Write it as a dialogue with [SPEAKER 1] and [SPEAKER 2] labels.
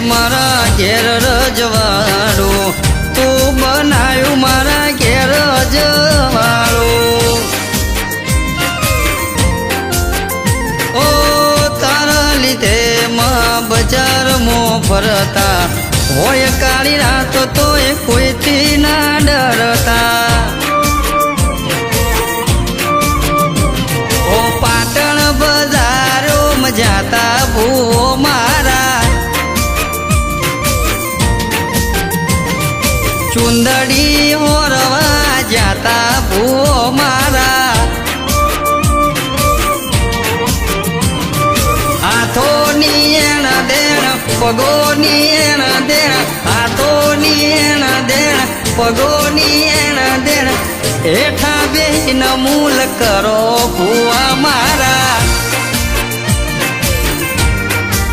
[SPEAKER 1] મારા ઘેર રજવાડું તું બનાવ્યું મારા ઘેર રજવાડું ઓ તારા લીધે માં બજારમાં ફરતા હોય કાળી રાત તોય કોઈથી ના ડરતા ઓ પાટણ બજારોમાં જાતા ભૂવો મારા ચુંદડી હોરવા જાતા ભૂવો મારા હાથોની એણ દેણ પગોની એણ દેણ હાથોની એણ દેણ પગોની એણ દેણ હેઠા બેન મૂલ કરો ભૂવા મારા